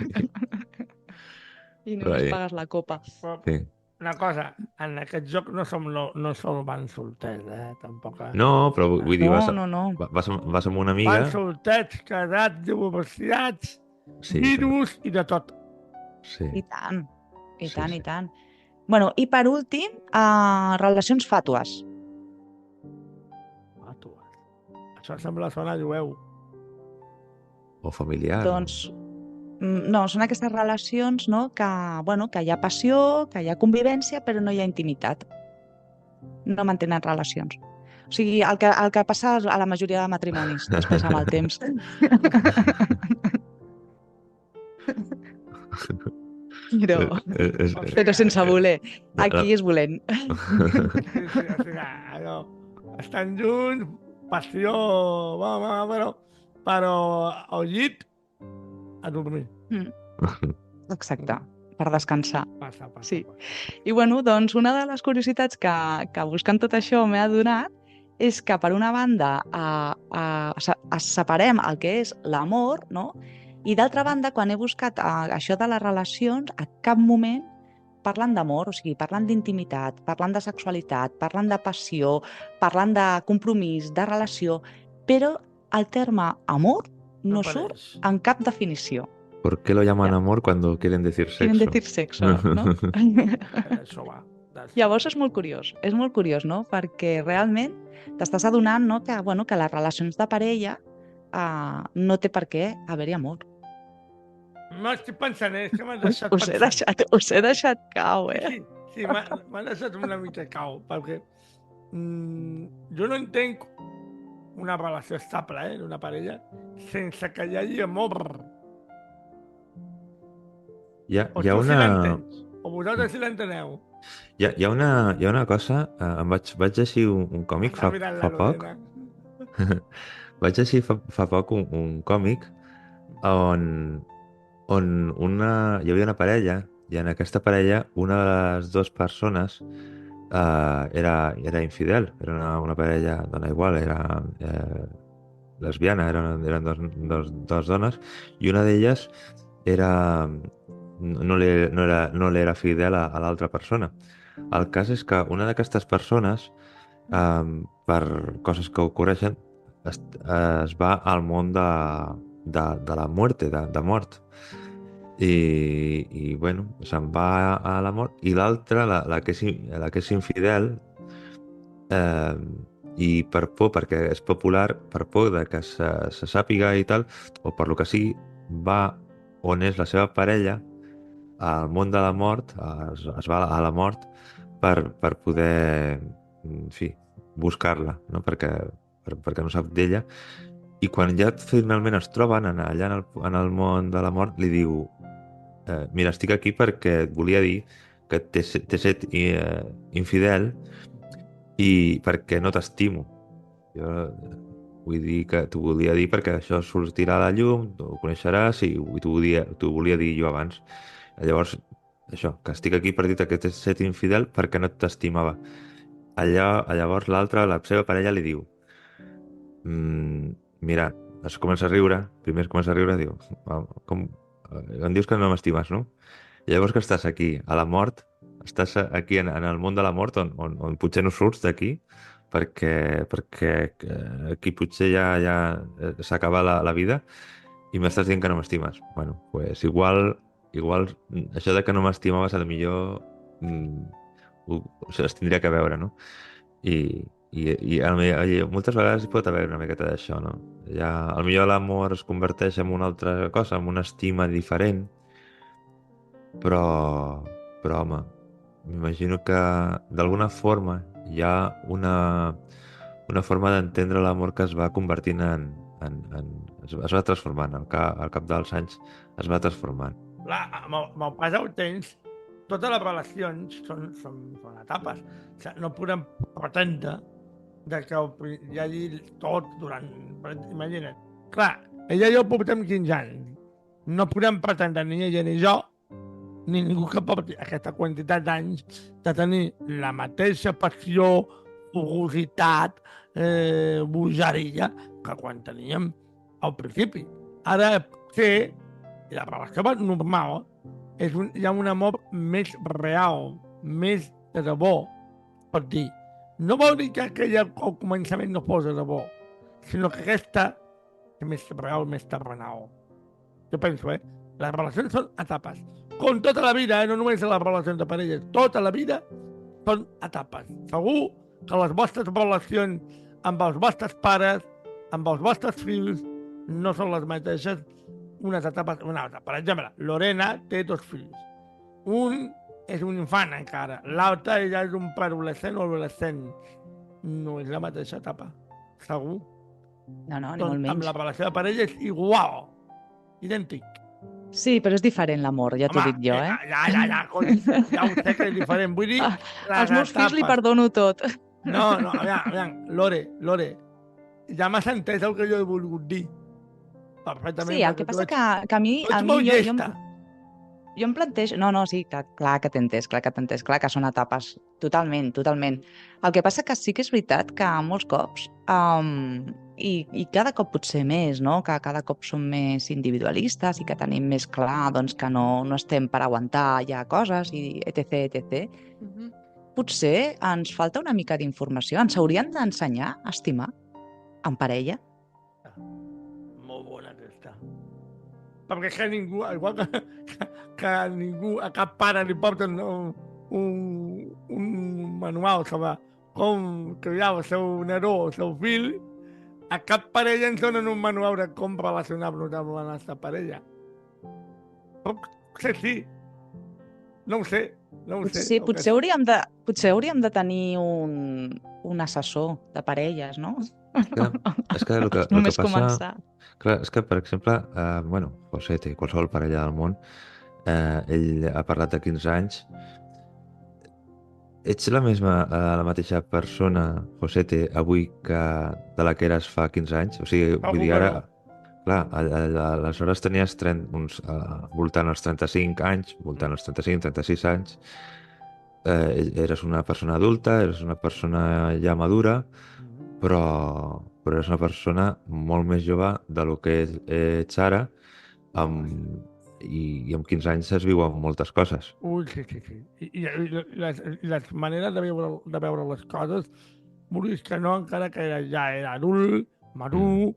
I només Però, pagues la copa. Però sí. una cosa, en aquest joc no som van solters, tampoc. No, però vull dir, No. vas amb una amiga... Van solters, casats, divorciats, Sí, virus i de tot. sí. I tant, i Sí, tant, sí. i tant. Bueno, i per últim, relacions fàtues. Això sembla zona jueu. O familiar. Doncs, no, són aquestes relacions, no, que, bueno, que hi ha passió, que hi ha convivència, però no hi ha intimitat. No mantenen relacions. O sigui, el que passa a la majoria de matrimonis, després amb el temps. Però sense voler. Aquí és volent. Sí, o sigui, allò, estan junts, passió, però al llit, a dormir. Exacte, per descansar. Passa. Sí. I bueno, doncs una de les curiositats que buscant tot això m'he adonat és que per una banda separem el que és l'amor, no? I d'altra banda, quan he buscat això de les relacions, a cap moment parlen d'amor, o sigui, parlen d'intimitat, parlen de sexualitat, parlen de passió, parlen de compromís, de relació, però el terme amor no surt en cap definició. ¿Por qué lo llaman amor cuando quieren decir sexo? Quieren decir sexo, no? Això va. Llavors és molt curiós, no? Perquè realment t'estàs adonant, no, que les relacions de parella no té per què haver-hi amor. No estic pensant, és que m'has deixat Us he deixat cau, Sí, m'ha deixat una mica cau, perquè jo no entenc una relació estable d'una parella sense que hi hagi amor. Hi ha Si una... l'entens, o vosaltres si l'enteneu. Hi ha una cosa... vaig llegir un còmic fa poc. Vaig llegir fa poc un còmic on hi havia una parella i en aquesta parella una de les dues persones era infidel. Era una parella, dona igual, era lesbiana, eren dos dones i una d'elles no li era fidel a l'altra persona. El cas és que una d'aquestes persones, per coses que ocorreixen, es va al món de la muerte, de mort. I bueno, se'n va a la mort. I l'altra, la que és infidel, i per por, perquè és popular, per por de que se sàpiga i tal, o per lo que sigui, va on és la seva parella, al món de la mort, es va a la mort per poder, en fi, buscar-la, no? perquè no sap d'ella. I quan ja finalment es troben allà en el món de la mort, li diu mira, estic aquí perquè et volia dir que t'he set infidel i perquè no t'estimo. vull dir que t'ho volia dir perquè això sortirà a la llum, ho coneixeràs i t'ho volia dir jo abans. Llavors, això, que estic aquí per dir-te que t'he set infidel perquè no t'estimava. Llavors l'altre, la seva parella, li diu mira, es comença a riure, primer es comença a riure, diu, com, em dius que no m'estimes, no? I llavors que estàs aquí, a la mort, estàs aquí en el món de la mort on potser no surts d'aquí perquè aquí potser ja s'acaba la vida i m'estàs dient que no m'estimes. Bueno, pues igual això de que no m'estimaves a lo millor es tindria que veure, no? I moltes vegades hi pot haver una miqueta d'això, no? A lo millor l'amor es converteix en una altra cosa, en una estima diferent, però home, m'imagino que d'alguna forma hi ha una forma d'entendre l'amor que es va convertint es va transformant, al cap dels anys es va transformant. Clar, amb el pas del temps, totes les relacions són etapes. O sigui, no podem pretendre que hi hagi tot durant... Imagina't. Clar, ella i jo portem 15 anys. No podem pretendre ni ella ni jo, ni ningú que porti aquesta quantitat d'anys de tenir la mateixa passió, fugositat, bogeria que quan teníem al principi. Ara potser la relació normal hi ha un amor més real, més de debò, pot dir. No vol dir que aquella al començament no fos de debò, sinó que aquesta és més real, més terrenal. Jo penso, les relacions són etapes. Com tota la vida, no només les relacions de parelles, tota la vida són etapes. Segur que les vostres relacions amb els vostres pares, amb els vostres fills, no són les mateixes unes etapes que una altra. Per exemple, Lorena té 2 fills. Un és un infant encara, l'altre ja és un preadolescent o adolescent. No és la mateixa etapa, segur. No, ni Doncs molt menys. amb la relació de parella és igual, idèntic. Sí, però és diferent l'amor, ja t'ho dic jo, Ja ho sé que és diferent. Vull dir, Als meus fills li perdono tot. No, aviam, Lore, ja m'has entès el que jo he volgut dir. Perfectament. Sí, el que passa que a mi... Tu ets molt llesta. Jo em plantejo... No, sí, clar que t'he entès, clar que són etapes. Totalment. El que passa que sí que és veritat que molts cops, i cada cop potser més, no? Que cada cop som més individualistes i que tenim més clar doncs, que no estem per aguantar ja coses i etc. Potser ens falta una mica d'informació. Ens haurien d'ensenyar a estimar en parella. Molt bona aquesta. Perquè que ningú, igual que ningú, a cap pare li porten un manual sobre com criar el seu nadó o el seu fill, a cap parella ens donen un manual de com relacionar-nos amb la nostra parella. Potser sí. No ho sé. Sí, potser hauríem de tenir un assessor de parelles, no? És que el que Només passa... començar. Clar, és que, per exemple, José té qualsevol parella del món, ell ha parlat de 15 anys. Ets la mateixa persona, José, avui de la que eres fa 15 anys? O sigui, vull dir, ara... Clar, aleshores tenies voltant els 35 anys, voltant els 35, 36 anys, eres una persona adulta, eres una persona ja madura, però eres una persona molt més jove del que ets ara, i amb 15 anys es viuen moltes coses. Ui, sí. I les maneres de veure les coses, vulguis que no, encara que ja era adult, madur,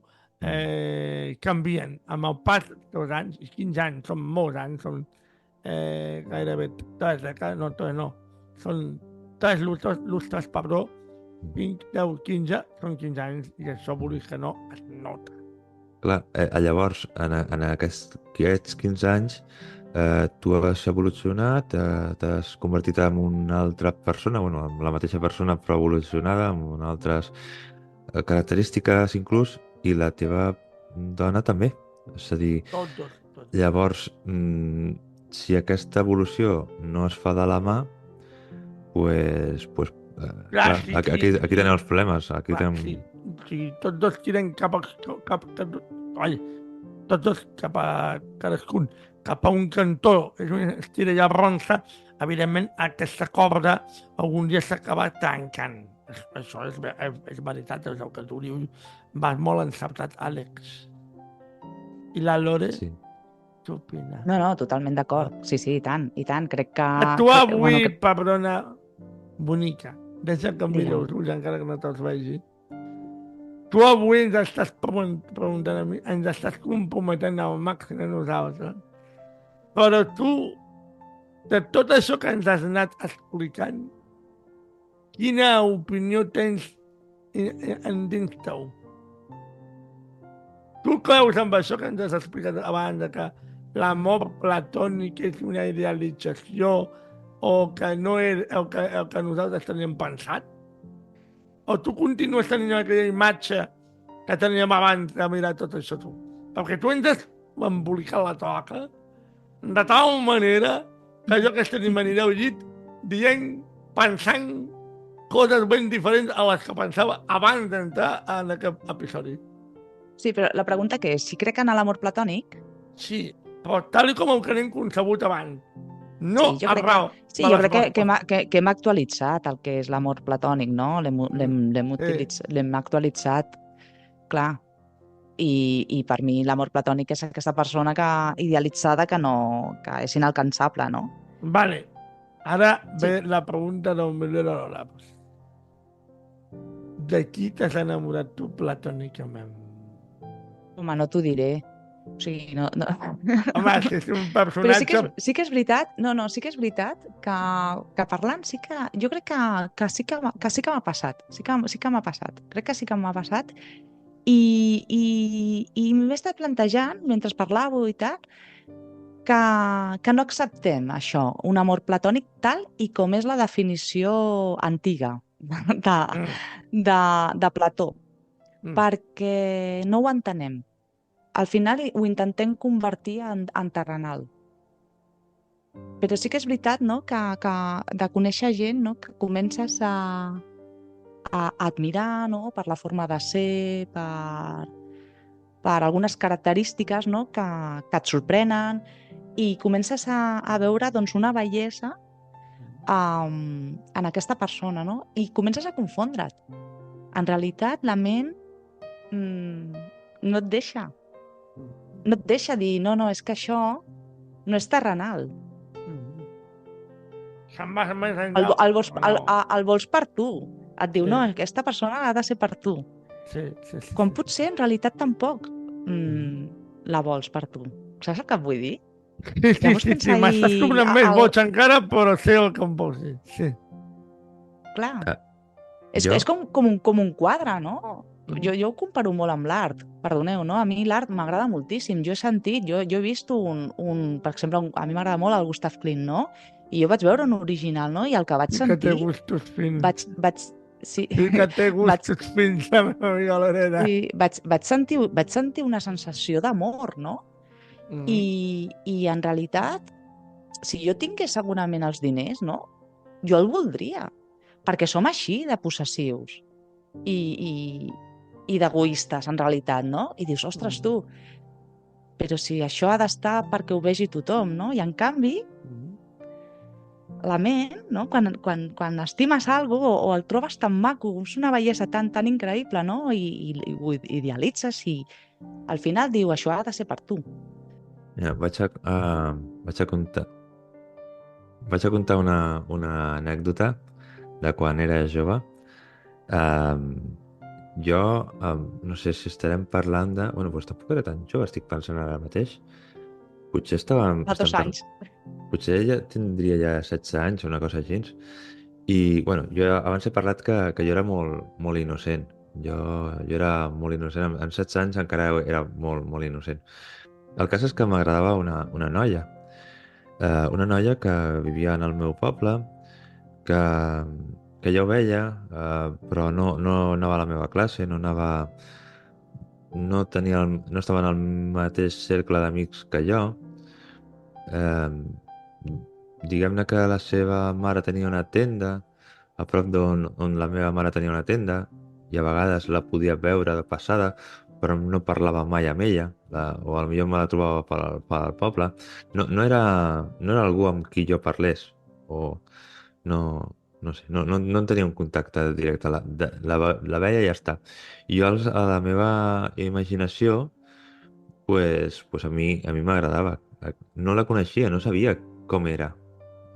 canvien. Amb el pas dels anys, 15 anys, són molts anys, són gairebé 3 dècades, són 3 lustres, perdó, 5, 10, 15, són 15 anys, i això vulguis que no, es nota. Clar, llavors, en aquests 15 anys, tu has evolucionat, t'has convertit en una altra persona, amb la mateixa persona però evolucionada, amb unes altres característiques inclús, i la teva dona també. És a dir, Tots. llavors, si aquesta evolució no es fa de la mà, pues Clar, clar, aquí tenen els problemes. Aquí clar, tenim... sí. Si tots dos tiren ai, tots dos cap a cadascun, cap a un cantó, es tira ja ronça, evidentment aquesta corda algun dia s'acaba tancant. Això és veritat, és el que tu dius. Vas molt encertat, Àlex. I la Lore, Sí. què opina? No, totalment d'acord. Sí, i tant, i tant. Crec que... Tu avui, bueno, perdona, bonica, deixa que em miri Digue'm. els ulls encara que no te'ls vegi. Tu avui ens estàs preguntant a mi, ens estàs comprometent al màxim a nosaltres. Però tu, de tot això que ens has anat explicant, quina opinió tens en dins teu? Tu creus amb això que ens has explicat abans, que l'amor platònic és una idealització o que no és el que nosaltres teníem pensat? O tu continues tenint aquella imatge que teníem abans de mirar tot això tu? Perquè tu ens has embolicat la toca de tal manera que jo aquesta nit m'aniré al llit dient, pensant coses ben diferents a les que pensava abans d'entrar en aquest episodi. Sí, però la pregunta que és, si crec en l'amor platònic, Sí, però tal com el que n'hem concebut abans. No sí, jo crec, arrel sí, de jo les crec que nostres. hem actualitzat el que és l'amor platònic, no? L'hem actualitzat, clar. I per mi l'amor platònic és aquesta persona idealitzada que és inalcançable, no? Vale, ara Sí. ve la pregunta del milió de dòlars. De qui t'has enamorat tu platònicament? Home, no t'ho diré. O sigui, no... Home, és un Però personatge... sí que és veritat, sí que és veritat que parlant sí que... Jo crec que sí que m'ha passat. Sí que m'ha passat. Crec que sí que m'ha passat. I m'he estat plantejant, mentre parlàveu i tal, que no acceptem això, un amor platònic tal i com és la definició antiga de, Mm, de Plató, mm. perquè no ho entenem. Al final ho intentem convertir en terrenal. Però sí que és veritat, no?, que de conèixer gent, no?, que comences a admirar, no?, per la forma de ser, per algunes característiques, no?, que et sorprenen, i comences a veure, doncs, una bellesa en aquesta persona, no? I comences a confondre't. En realitat, la ment no et deixa. No et deixa dir, no, és que això no és terrenal. Se'n va més El, enllà. el, vols, o no? el vols per tu. Et diu, Sí. no, aquesta persona ha de ser per tu. Sí. Quan potser, en realitat, tampoc la vols per tu. Saps el que et vull dir? Sí, Llavors pensa m'estàs ahir tornant més boig encara, però sé el que em vols dir. Sí. Clar. Ah, És jo- com un quadre, no? Jo ho comparo molt amb l'art, perdoneu, no? A mi l'art m'agrada moltíssim. Jo he sentit, jo he vist per exemple, a mi m'agrada molt el Gustav Klimt, no? I jo vaig veure un original, no? I el que vaig Sí que té sentir... gustos fins. Sí, Sí que té gustos fins, la meva amiga Lorena. sí, vaig sentir una sensació d'amor, no? I en realitat, si jo tingués segurament els diners, no? Jo el voldria, perquè som així de possessius i d'egoistes, en realitat, no? I dius, ostres, tu, però si això ha d'estar perquè ho vegi tothom, no? I en canvi, la ment, no? Quan estimes alguna cosa o el trobes tan maco, és una bellesa tan increïble, no? I ho idealitzes i al final diu, això ha de ser per tu. Ja, vaig a contar una anècdota de quan era jove. Jo no sé si estarem parlant de... Bueno, doncs tampoc era tan jove, estic pensant ara mateix. Potser Fa 2 anys. Potser ja tindria ja 16 anys o una cosa així. I, bueno, jo abans he parlat que jo era molt innocent. Jo era molt innocent. Amb 16 anys encara era molt innocent. El cas és que m'agradava una noia. Una noia que vivia en el meu poble, que jo veia, però no anava a la meva classe, no estava en el mateix cercle d'amics que jo. Diguem-ne que la seva mare tenia una tenda a prop on la meva mare tenia una tenda i a vegades la podia veure de passada, però no parlava mai amb ella, o potser me la trobava pel poble. No era algú amb qui jo parlés, o no sé, no en tenia un contacte directe, la veia i ja està. I jo a la meva imaginació, pues a mi m'agradava. No la coneixia, no sabia com era.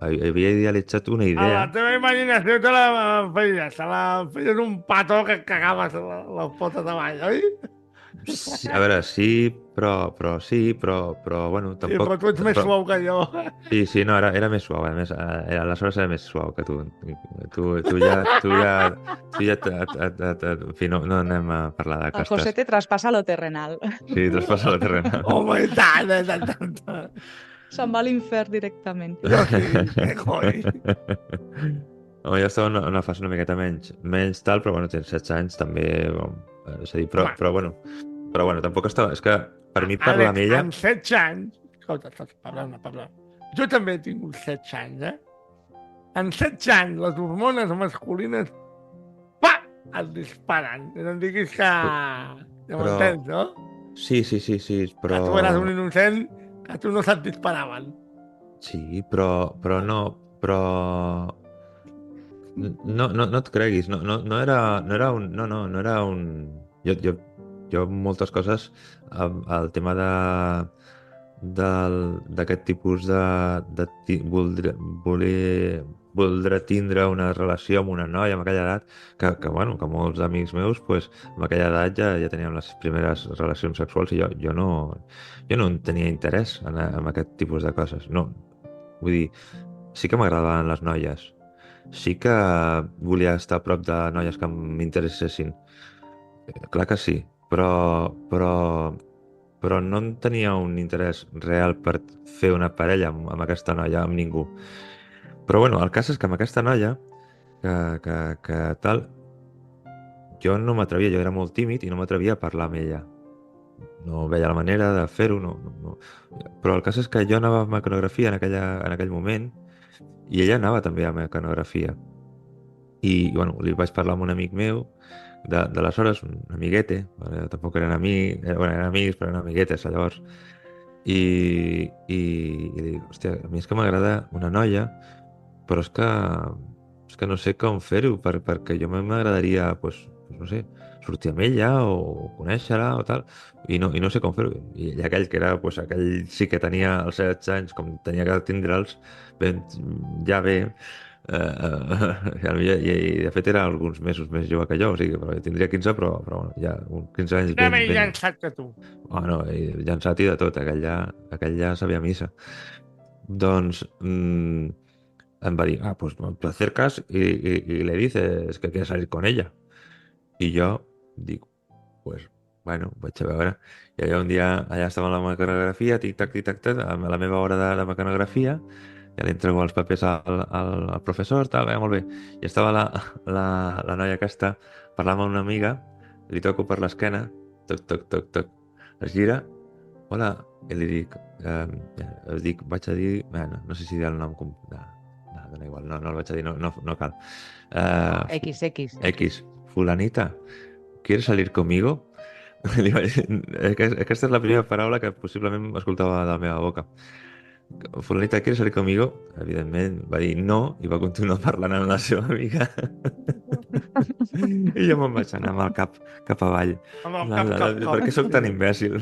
Havia idealitzat una A la idea. teva imaginació se la feies un petó que et cagaves les potes avall, oi? Sí, a veure, sí, però bueno, Sí, però tampoc... tu ets més suau que jo. Sí, no, era més suau, a més, aleshores era més suau que tu. Tu ja, en fi, no anem a parlar de El castes. José te traspassa lo terrenal. Sí, traspassa la terrena. Home, i tant. Se'n va a l'infern directament. Jo sí, coi. Home, jo estava en una fase una miqueta menys tal, però bueno, tens 16 anys també, és a dir, Home. però bueno, tampoc estava... És que per mi parlar amb ella... Amb 16 anys... Escolta, estàs parlant. Jo també he tingut 16 anys, En 16 anys, les hormones masculines... Pa! Et disparen. No em diguis que... Ja Però- m'entens, no? Sí, però... Que tu eres un innocent, que a tu no se't disparaven. Sí, però no... Però... No et creguis, no era un... No era un... Jo moltes coses, el tema d'aquest tipus voldre tindre una relació amb una noia amb aquella edat, que molts amics meus, pues, amb aquella edat ja teníem les primeres relacions sexuals i jo no en tenia interès en aquest tipus de coses. No, vull dir, sí que m'agradaven les noies, sí que volia estar a prop de noies que m'interessessin. Clar que sí, però no en tenia un interès real per fer una parella amb aquesta noia, amb ningú. Però bueno, el cas és que amb aquesta noia, que tal, jo no m'atrevia, jo era molt tímid i no m'atrevia a parlar amb ella. No veia la manera de fer-ho, no. Però el cas és que jo anava a mecanografia en aquell moment i ella anava també a mecanografia. I, bueno, li vaig parlar amb un amic meu d'aleshores, un amiguete, tampoc eren amics, eren amics, però eren amiguetes llavors. I li dic, hòstia, a mi és que m'agrada una noia, però és que no sé com fer-ho, perquè jo m'agradaria, pues, no sé, sortir amb ella o conèixer-la o tal, i no sé com fer-ho. I aquell que era, pues, aquell sí que tenia els 16 anys, com tenia que tindre'ls, ja bé, i de fet era alguns mesos més jove que jo, o sigui, però tindria 15, però bueno, ja 15 anys Era més llançat que tu. Bueno, llançat i de tot, aquell ja sabia missa. Doncs em va dir, pues te acercas y le dices que quieres salir con ella. I jo dic, pues, bueno, vaig a veure. I allà un dia, allà estava en la mecanografia, tic-tac, a la meva hora de mecanografia, ja li entrego els papers al professor, tal, molt bé. I estava la noia aquesta parlant amb una amiga, li toco per l'esquena, toc, es gira, hola, i li dic, vaig a dir, bueno, no sé si dir el nom, dona igual, no el vaig a dir, no cal. X, fulanita, ¿quieres salir conmigo? Aquesta és la primera paraula que possiblement escoltava de la meva boca. Fulanita, ¿quieres salir conmigo? Evidentment va dir no i va continuar parlant amb la seva amiga. I jo me'n vaig anar amb el cap avall. Amb el cap. Per què soc tan imbècil?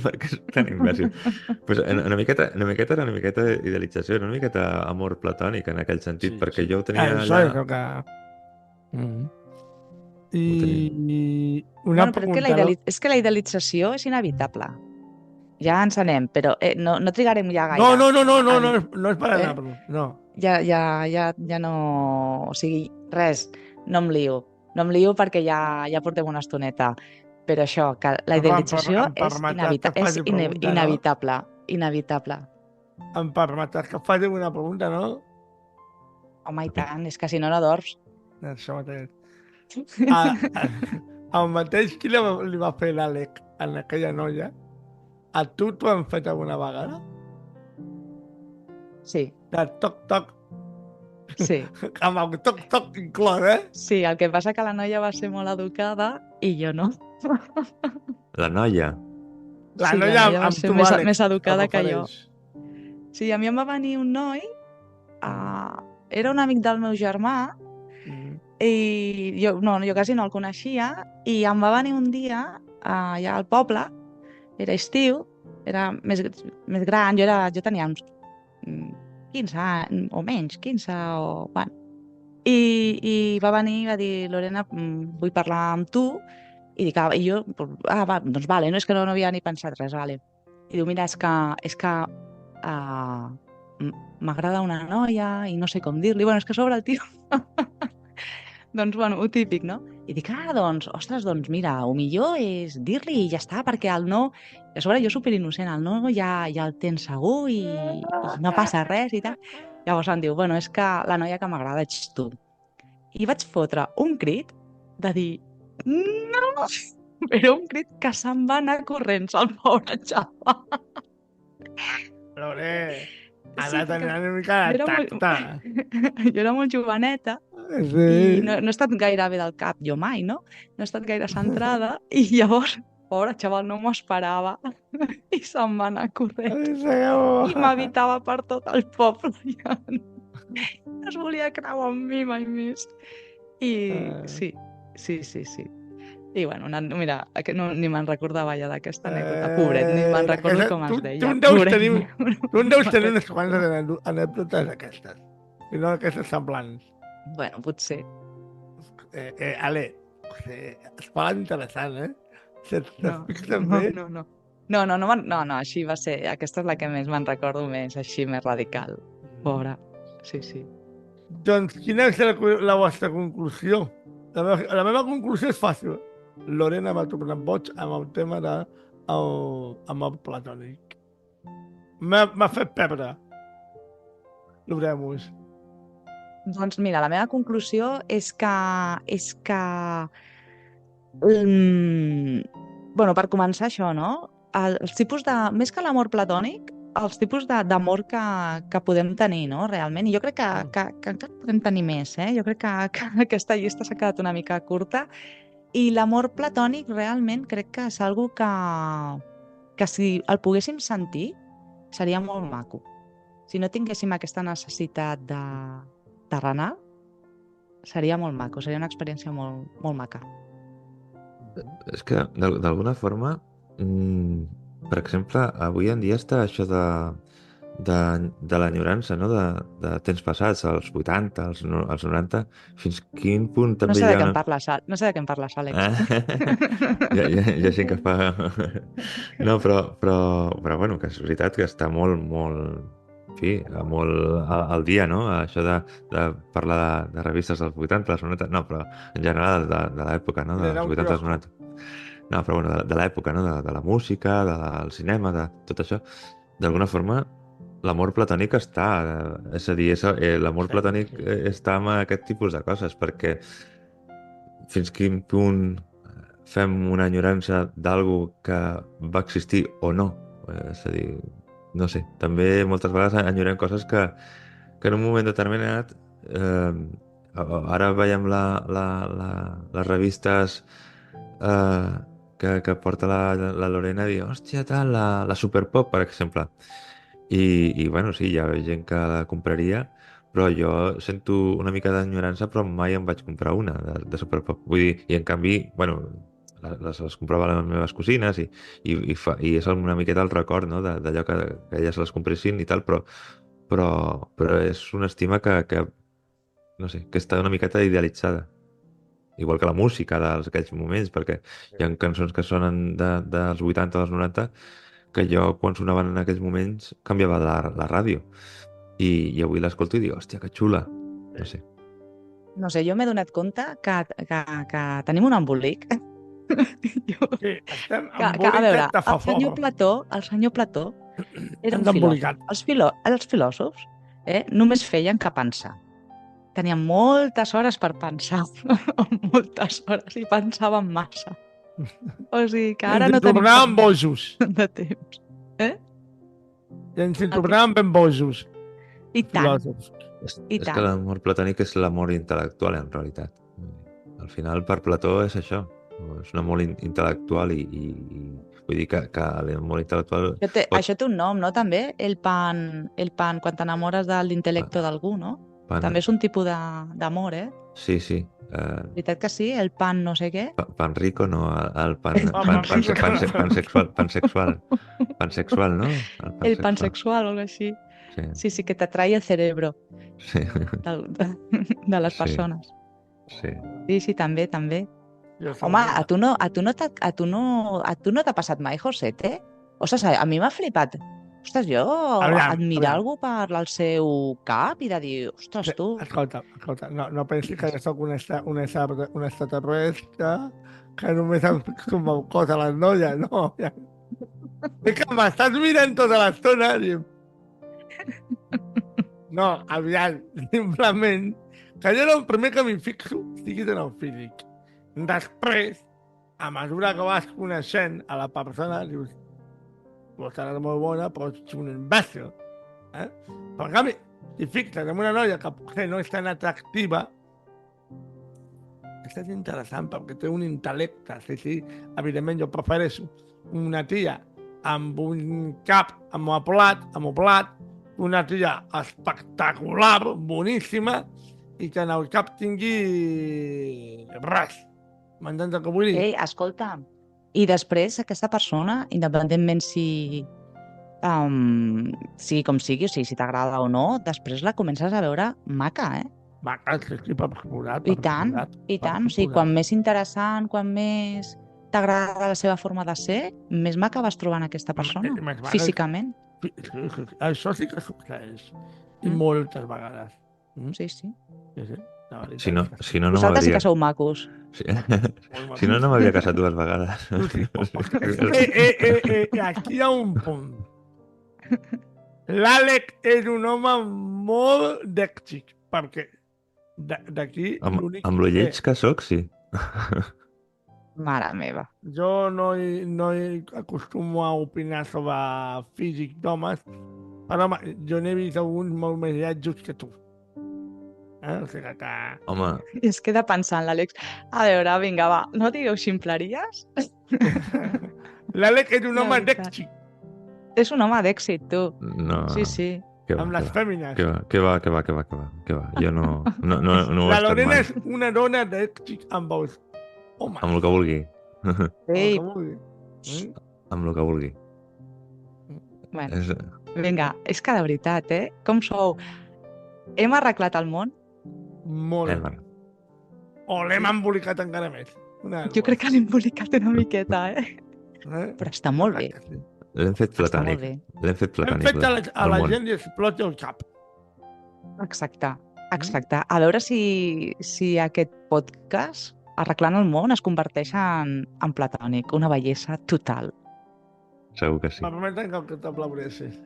Pues una miqueta era una miqueta idealització, una miqueta amor platònic en aquell sentit, perquè jo ho tenia Això és allà... el que... I Bueno, una però pregunta... és que la idealització és inevitable. Ja ens anem, però no trigarem ja gaire. No és per anar-nos, no. Ja no... O sigui, res, no em lio perquè ja portem una estoneta. Però això, que la idealització és inevitable. Em permetràs que et faci una pregunta, no? Home, i tant, és que si no dorms. Això mateix. El mateix que li va fer l'Àlex a aquella noia, a tu t'ho han fet alguna vegada? Sí. De toc, Sí. Amb el toc-toc inclòs, eh? Sí, el que passa que la noia va ser molt educada i jo no. La noia. La Sí, noia va amb ser tu, més, Àlex, més educada em que jo. refereix. Sí, a mi em va venir un noi, era un amic del meu germà, i jo quasi no el coneixia, i em va venir un dia allà al poble, era estiu, era més gran, jo tenia uns 15 anys, o menys, 15 o... Bueno. I va venir i va dir, Lorena, vull parlar amb tu, i dic, i jo, doncs vale, no és que no havia ni pensat res, vale. I diu, mira, és que m'agrada una noia i no sé com dir-li, bueno, és que sobre el tio... Doncs, bueno, ho típic, no? I dic, doncs, ostres, doncs mira, el millor és dir-li i ja està, perquè el no... I a sobre jo superinnocent, el no ja el tens segur i no passa res i tal. Llavors em diu, bueno, és que la noia que m'agrada ets tu. I vaig fotre un crit de dir, no! Però un crit que se'n va anar corrents, el pobre xaval. Lore, ha Sí, de tenir perquè una mica de jo era tacte. jo era molt joveneta Sí. i no he estat gaire bé del cap, jo mai, no? No he estat gaire centrada i llavors, pobre xaval, no m'ho esperava i se'n va anar corrents i m'evitava per tot el poble. Ja no es volia creuar amb mi mai més. I sí. I bueno, mira, ni me'n recordava ja d'aquesta anècdota. Pobret, ni me'n recordo com es deia. Tu en deus tenir unes quantes anècdotes d'aquestes. I no d'aquestes semblants. Bueno, potser. Ale, es fa interessant, eh? No, així va ser. Aquesta és la que més me'n recordo més, així més radical. Pobra. Sí. Doncs quina és la vostra conclusió? La meva conclusió és fàcil. Lorena m'ha tornat boig amb el tema de amor platònic. M'ha fet pebre. L'obrem-vos. Doncs mira, la meva conclusió és que bueno, per començar això, no? Els tipus de... Més que l'amor platònic, els tipus d'amor que podem tenir, no? Realment. I jo crec que encara podem tenir més, eh? Jo crec que aquesta llista s'ha quedat una mica curta. I l'amor platònic realment crec que és algo que si el poguéssim sentir seria molt maco. Si no tinguéssim aquesta necessitat terrenal, seria molt maco, seria una experiència molt, molt maca. És que, d'alguna forma, per exemple, avui en dia està això de l'enyorança, no? De temps passats, als 80, als 90, fins quin punt No també sé hi de ha què em parles, Àlex. Hi ha gent que fa... No, però bueno, que és veritat que està molt, en fi, molt al dia, no? Això de parlar de revistes dels 80, dels 90... No, però en general de l'època, no? Dels 80, dels 90. No, però bueno, de l'època, no? De la música, del cinema, de tot això. D'alguna forma, l'amor platònic està... És a dir, l'amor platònic està amb aquest tipus de coses, perquè fins quin punt fem una enyorança d'algú que va existir o no. És a dir, no sé, també moltes vegades enyorem coses que en un moment determinat ara veiem les revistes que porta la Lorena i dir, hòstia, tal, la Superpop, per exemple. I bueno, sí, hi ha gent que la compraria, però jo sento una mica d'enyorança, però mai em vaig comprar una de Superpop. Vull dir, i en canvi, bueno, les comprava les meves cosines i és una miqueta el record, no? D'allò que elles les compressin i tal, però és una estima que no sé, que està una miqueta idealitzada. Igual que la música d'aquells moments, perquè hi ha cançons que sonen dels 80 o dels 90 que jo, quan sonaven en aquells moments, canviava la ràdio. I avui l'escolto i dic, hòstia, que xula. No sé. No sé, jo m'he donat compte que tenim un embolic. Sí, estem A veure, embolicats de fa el senyor Plató era Estem un filòsof. embolicats. Els filòsofs només feien que pensar. Tenien moltes hores per pensar, moltes hores, i pensaven massa. O sigui que ara no tenim tornàvem bojos. de temps. I ens hi tornàvem ben bojos. I tant. Filòsofs. I És tant. que l'amor platònic és l'amor intel·lectual, en realitat. Al final, per Plató és això. És un amor intel·lectual i vull dir que l'amor intel·lectual... Això té un nom, no, també? El pan, quan t'enamores de l'intel·lecte d'algú, no? També és un tipus d'amor, eh? Sí, sí. Veritat que sí? El pan no sé què? Pan rico, no, el pansexual. Pansexual, no? El pansexual o algo així. Sí, Sí, que t'atrai el cerebro sí. de les Sí. persones. Sí. Sí, també. Jo Home, a tu no t'ha passat mai, Josete? Ostres, a mi m'ha flipat. Ostres, jo admirar algú per el seu cap i de dir, ostres, tu... Escolta, no pensis que jo soc un extraterrestre que només em fixo amb el cos a les noies, no. És que m'estàs mirant tota l'estona i... No, aviam, simplement, que jo el primer que m'hi fixo siguis en el físic. Després, a mesura que vas coneixent a la persona, dius, tu seràs molt bona, però ets un imbècil. Però en canvi, si fixes en una noia que potser no és tan atractiva, és interessant perquè té un intel·lecte. Sí, evidentment jo prefereixo una tia amb un cap amoblat, una tia espectacular, boníssima, i que en el cap tingui res. M'entens el que vull dir? Ei, escolta, i després aquesta persona, independentment sigui com sigui, o sigui, si t'agrada o no, després la comences a veure maca, eh? Maca, sí, per descomptat. I tant. O sigui, quan més interessant, quan més t'agrada la seva forma de ser, més maca vas trobant aquesta persona, físicament. Això sí que succeeix. I moltes vegades. Sí. Si no Vosaltres sí que sou macos. Si no m'havia casat dues vegades. Aquí hi ha un punt. L'Àlex és un home molt d'èxit, perquè d'aquí... Amb lo lleig que soc, sí. Mare meva. Jo no hi acostumo a opinar sobre físic d'homes, però home, jo n'he vist alguns molt més lletjos que tu. O sigui que... Home... Es queda pensant l'Àlex. A veure, vinga, va, no digueu ximpleries? L'Àlex és un home d'èxit. És un home d'èxit, tu. No. Sí. Amb les fèmines. Què va. Jo no ho he la estat Lorena mai. és una dona d'èxit amb els homes. Amb el que vulgui. Ei, Amb el que vulgui. bueno, vinga, és que de veritat, com sou? Hem arreglat el món? Molt. O l'hem embolicat encara més. Jo crec que l'hem embolicat una miqueta, Però està molt bé. L'hem fet platònic. Hem fet a la gent li exploti el cap. Exacte. A veure si aquest podcast, arreglant el món, es converteix en platònic. Una bellesa total. Segur que sí. Permeten que t'aplaudeixis.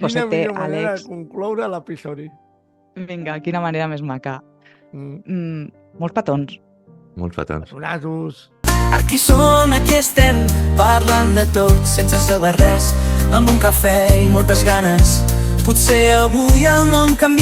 José, Quina millor manera Àlex. de concloure l'episodi. Vinga, quina manera més maca. Molts petons. Molts petons. Petonazos. Aquí som, aquí estem, parlant de tot, sense saber res, amb un cafè i moltes ganes. Potser avui el món canvia.